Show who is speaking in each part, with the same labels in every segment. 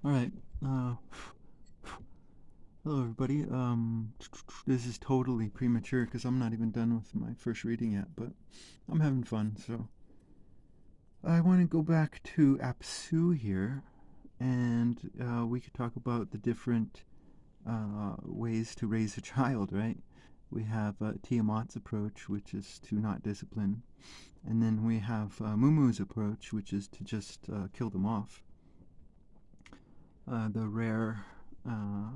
Speaker 1: All right. Uh, Hello, everybody. This is totally premature because I'm not even done with my first reading yet, but I'm having fun. So I want to go back to Apsu here, and we could talk about the different ways to raise a child. Right? We have Tiamat's approach, which is to not discipline, and then we have Mumu's approach, which is to just kill them off. The rare uh,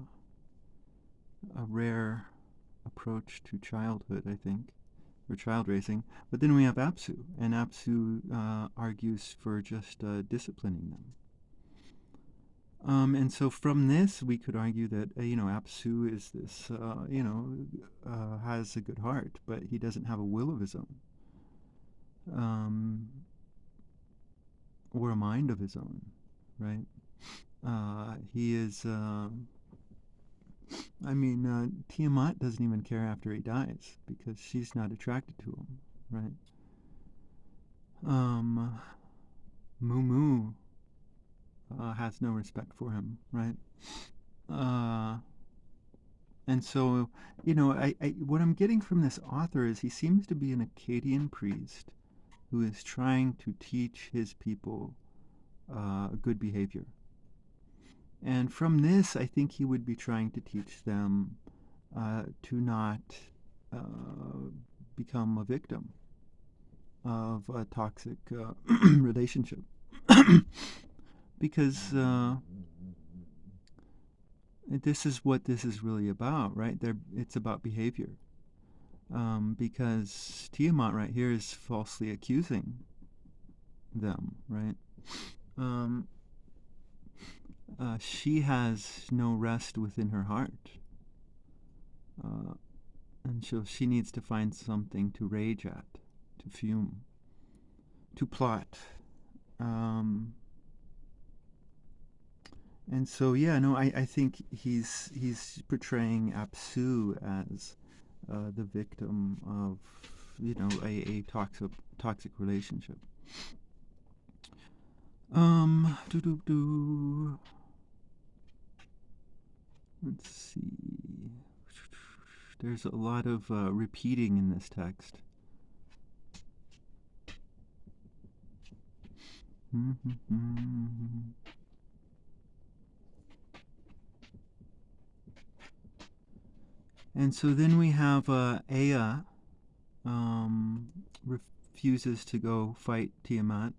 Speaker 1: a rare approach to childhood, I think, or child raising. But then we have Apsu, and Apsu argues for just disciplining them. And so from this, we could argue that Apsu is this has a good heart, but he doesn't have a will of his own, um, or a mind of his own, right? He is. Tiamat doesn't even care after he dies because she's not attracted to him, right? Um, Mumu has no respect for him, right? Uh, and so, what I'm getting from this author is he seems to be an Akkadian priest who is trying to teach his people good behavior. And from this, I think he would be trying to teach them to not uh, become a victim of a toxic relationship. Because this is what this is really about, right? It's about behavior. Because Tiamat right here is falsely accusing them, right? Um, she has no rest within her heart. Uh, and so she needs to find something to rage at, to fume, to plot. Um, and so, yeah, no, I think he's portraying Apsu as the victim of, a toxic relationship. Do do do. Let's see. There's a lot of repeating in this text. And so then we have Ea refuses to go fight Tiamat,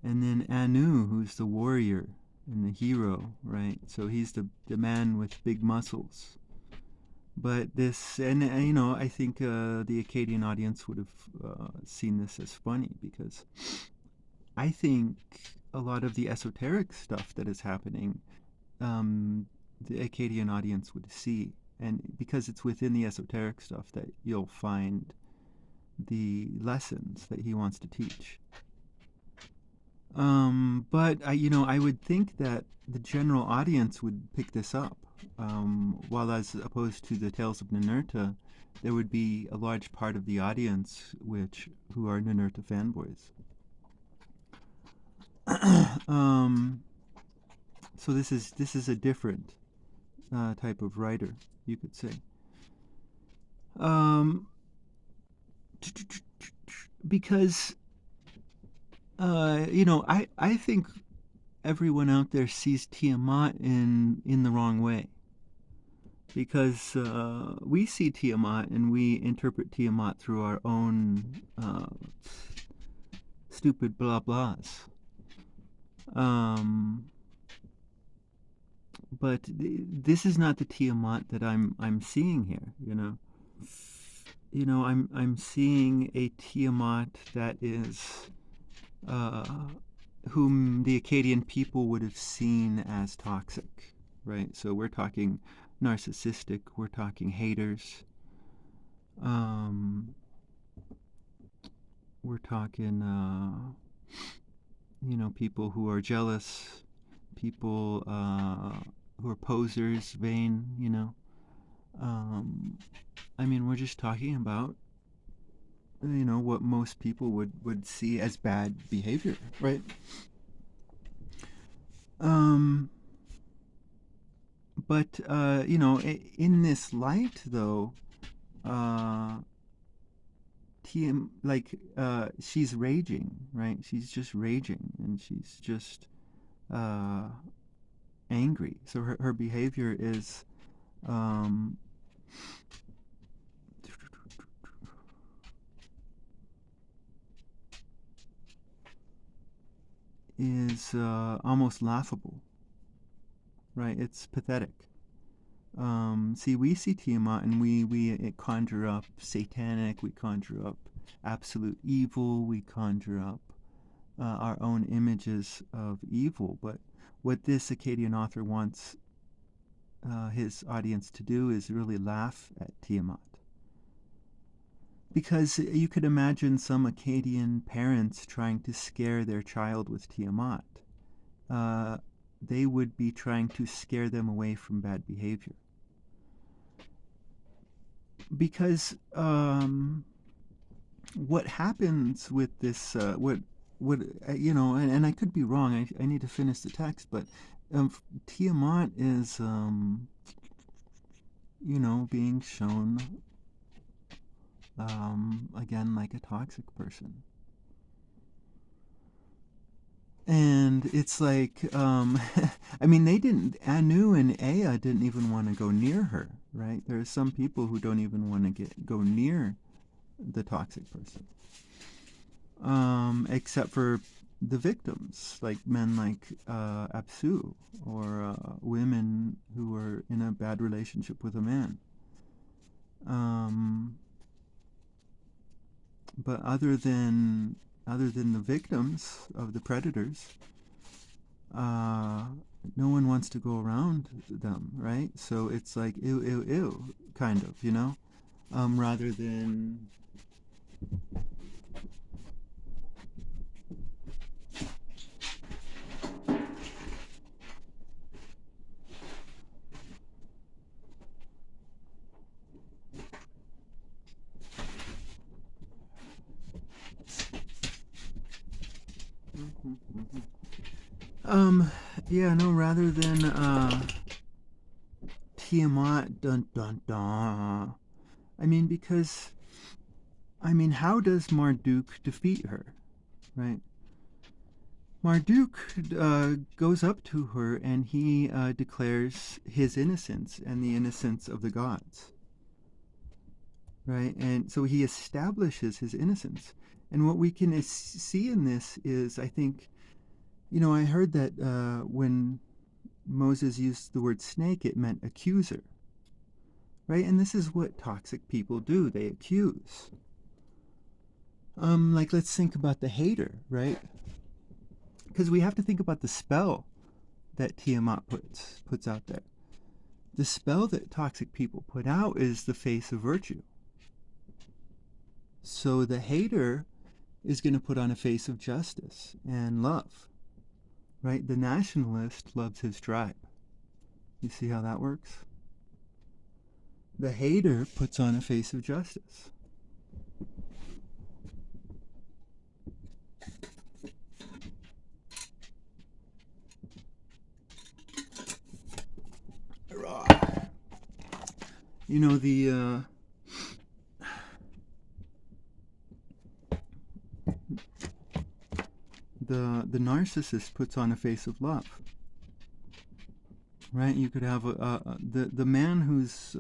Speaker 1: and then Anu, who's the warrior and the hero, right? So he's the man with big muscles. But this, and I think the Akkadian audience would have seen this as funny because I think a lot of the esoteric stuff that is happening, the Akkadian audience would see. And because it's within the esoteric stuff that you'll find the lessons that he wants to teach. But I would think that the general audience would pick this up. While as opposed to the Tales of Ninurta, there would be a large part of the audience who are Ninurta fanboys. um, so this is a different type of writer, you could say. Um, because I think everyone out there sees Tiamat in the wrong way because we see Tiamat and we interpret Tiamat through our own stupid blah blahs. Um, but this is not the Tiamat that I'm seeing here. I'm seeing a Tiamat that is uh, whom the Akkadian people would have seen as toxic, right? So we're talking narcissistic, we're talking haters, we're talking, people who are jealous, people who are posers, vain. We're just talking about what most people would see as bad behavior, right? Um, But you know, in this light, though, uh, she's raging, right? She's just raging, and she's just uh, angry. So her behavior um, is almost laughable, right? It's pathetic. See, we see Tiamat and we conjure up satanic, we conjure up absolute evil, we conjure up our own images of evil. But what this Akkadian author wants his audience to do is really laugh at Tiamat. Because you could imagine some Akkadian parents trying to scare their child with Tiamat. They would be trying to scare them away from bad behavior. Because what happens with this, you know, and I could be wrong, I need to finish the text, but Tiamat is, you know, being shown, again, like a toxic person. And it's like, I mean, Anu and Ea didn't even want to go near her, right? There are some people who don't even want to go near the toxic person, except for the victims, like men like Apsu, or women who were in a bad relationship with a man. But other than the victims of the predators, no one wants to go around them, right? So it's like ew, ew, ew, kind of, you know, rather than yeah, no, rather than Tiamat, dun dun dun. I mean, because, I mean, how does Marduk defeat her, right? Marduk goes up to her and he declares his innocence and the innocence of the gods, right? And so he establishes his innocence. And what we can see in this is, I think, you know, I heard that when Moses used the word snake, it meant accuser, right? And this is what toxic people do. They accuse. Like, let's think about the hater, right? Because we have to think about the spell that Tiamat puts out there. The spell that toxic people put out is the face of virtue. So the hater is going to put on a face of justice and love, right? The nationalist loves his tribe. You see how that works? The hater puts on a face of justice. You know, the narcissist puts on a face of love, right? You could have the man who's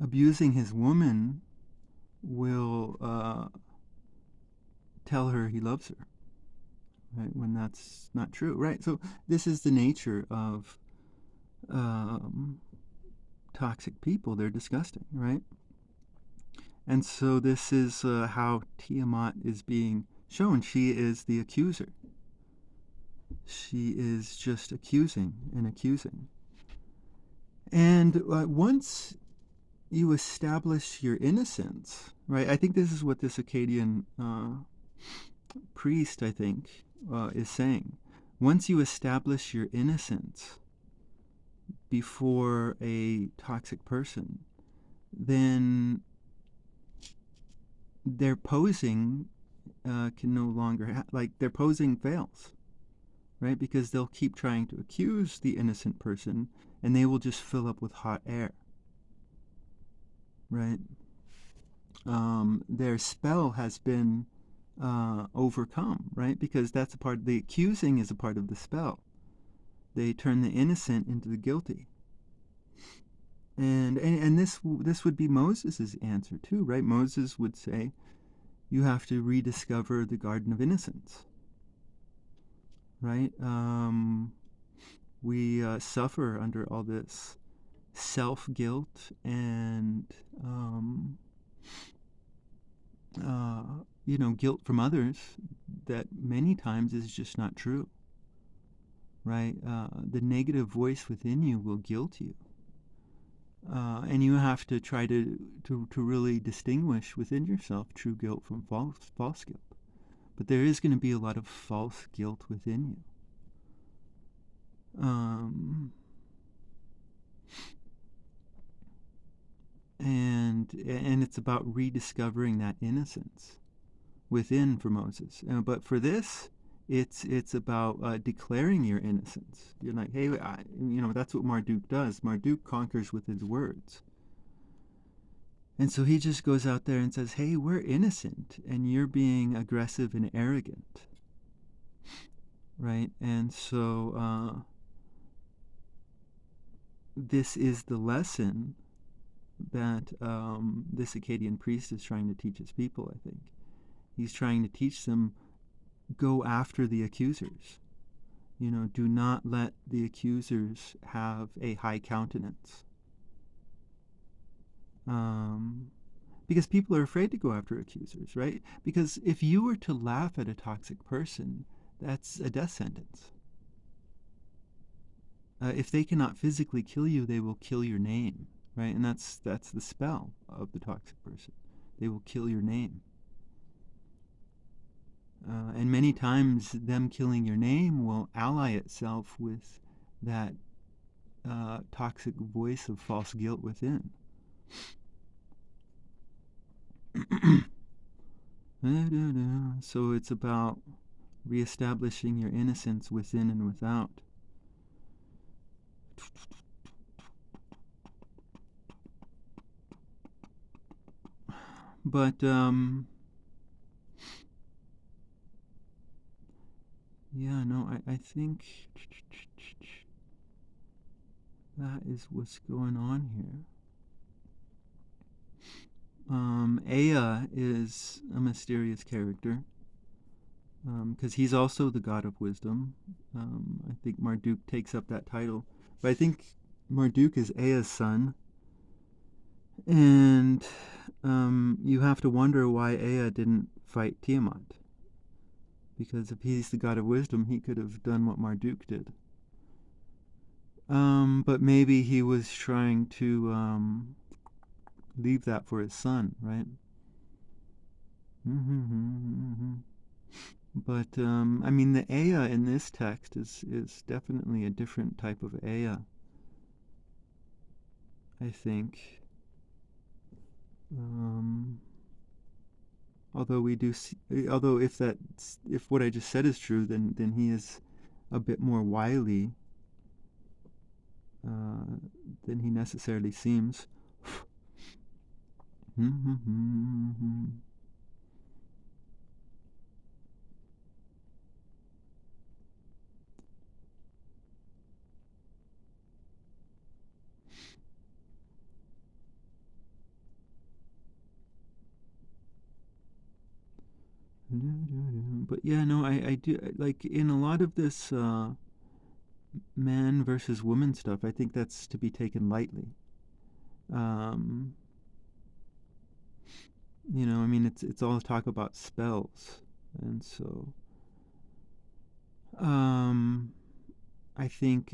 Speaker 1: abusing his woman will tell her he loves her, right? When that's not true, right? So this is the nature of toxic people. They're disgusting, right? And so this is how Tiamat is being shown. She is the accuser. She is just accusing and accusing. And once you establish your innocence, right? I think this is what this Akkadian priest, I think, is saying. Once you establish your innocence before a toxic person, then their posing can no longer, like, their posing fails, right? Because they'll keep trying to accuse the innocent person, and they will just fill up with hot air, right? Their spell has been overcome, right? Because that's a part. The accusing is a part of the spell. They turn the innocent into the guilty, and this would be Moses' answer too, right? Moses would say, you have to rediscover the Garden of Innocence, right? We suffer under all this self-guilt and guilt from others that many times is just not true, right? The negative voice within you will guilt you, and you have to try to really distinguish within yourself true guilt from false guilt. But there is going to be a lot of false guilt within you. And it's about rediscovering that innocence within for Moses. But for this, it's about declaring your innocence. You're like, hey, that's what Marduk does. Marduk conquers with his words. And so he just goes out there and says, hey, we're innocent, and you're being aggressive and arrogant, right? And so this is the lesson that this Akkadian priest is trying to teach his people, I think. He's trying to teach them, go after the accusers. Do not let the accusers have a high countenance. Because people are afraid to go after accusers, right? Because if you were to laugh at a toxic person, that's a death sentence. If they cannot physically kill you, they will kill your name, right? And that's the spell of the toxic person. They will kill your name. And many times them killing your name will ally itself with that toxic voice of false guilt within. So it's about reestablishing your innocence within and without. But I think that is what's going on here. Ea is a mysterious character because he's also the god of wisdom. I think Marduk takes up that title, but I think Marduk is Ea's son, and you have to wonder why Ea didn't fight Tiamat, because if he's the god of wisdom, he could have done what Marduk did. But maybe he was trying to leave that for his son, right? But the Ea in this text is definitely a different type of Ea, I think. Although we do see, although if what I just said is true, then he is a bit more wily than he necessarily seems. But yeah, no, I do, like, in a lot of this man versus woman stuff, I think that's to be taken lightly. It's all talk about spells, and so I think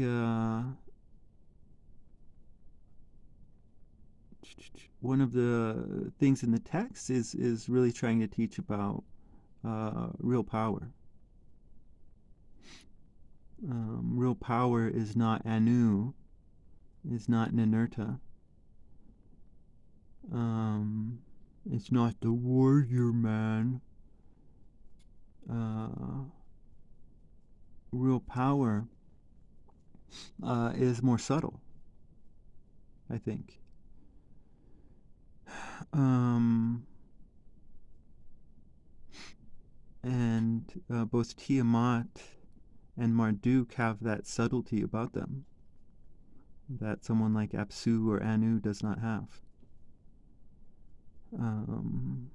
Speaker 1: one of the things in the text is really trying to teach about real power. Real power is not Anu, is not Ninurta. It's not the warrior man. Real real power is more subtle, I think. Um, and both Tiamat and Marduk have that subtlety about them that someone like Apsu or Anu does not have. Um,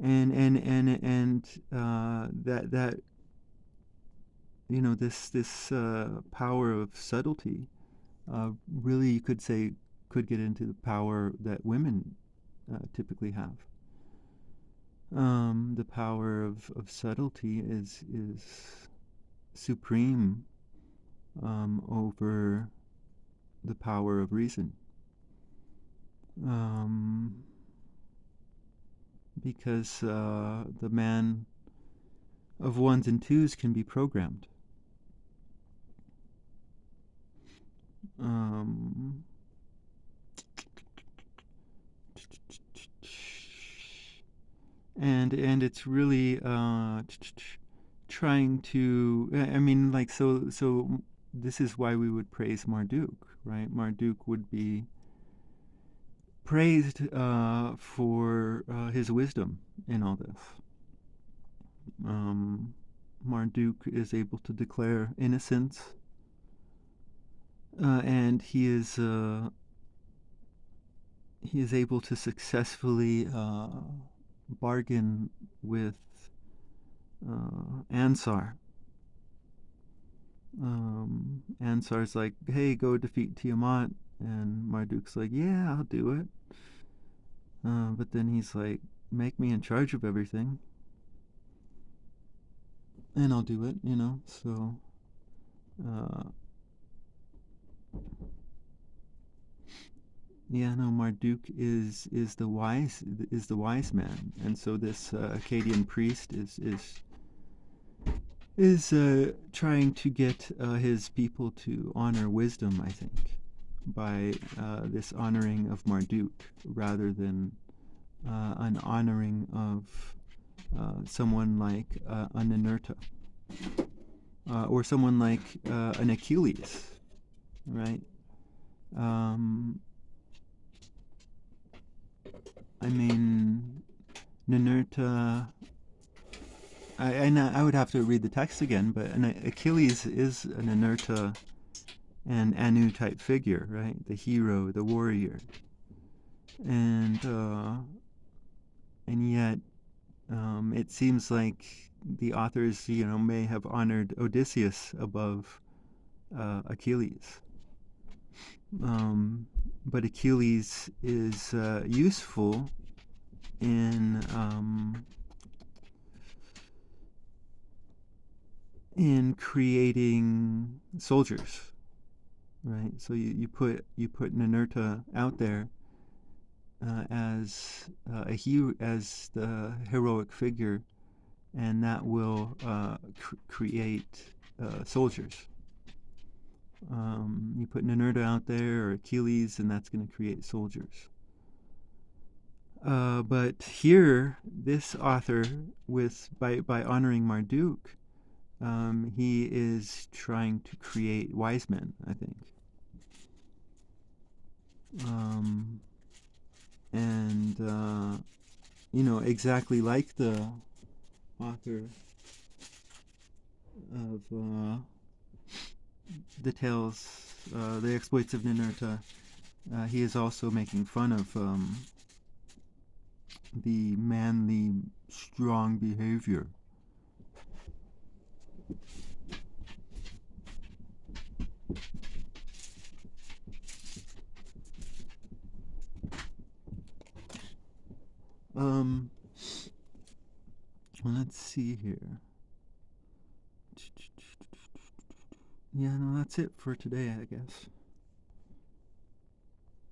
Speaker 1: and that this power of subtlety really, you could say, could get into the power that women typically have. The power of subtlety is supreme over the power of reason. Because the man of ones and twos can be programmed. And it's really trying to, I mean, like, so this is why we would praise Marduk, right? Marduk would be praised for his wisdom in all this. Marduk is able to declare innocence, and he is able to successfully bargain with Ansar. Ansar's like, hey, go defeat Tiamat, and Marduk's like, yeah, I'll do it. But then he's like, make me in charge of everything, and I'll do it, so yeah, no, Marduk is the wise man, and so this Akkadian priest is trying to get his people to honor wisdom, I think, by this honoring of Marduk rather than an honoring of someone like a Ninurta or someone like an Achilles, right? I mean, Ninurta. I would have to read the text again, but Achilles is an Ninurta and Anu type figure, right? The hero, the warrior, and yet it seems like the authors, may have honored Odysseus above Achilles. But Achilles is useful in creating soldiers, right? So you put Ninurta out there as a hero, as the heroic figure, and that will create soldiers. You put Ninurta out there or Achilles, and that's going to create soldiers. But here, this author, by honoring Marduk, he is trying to create wise men, I think. And exactly like the author of the tales, the exploits of Ninurta, he is also making fun of the manly, strong behavior. Let's see here. Yeah, no, that's it for today, I guess.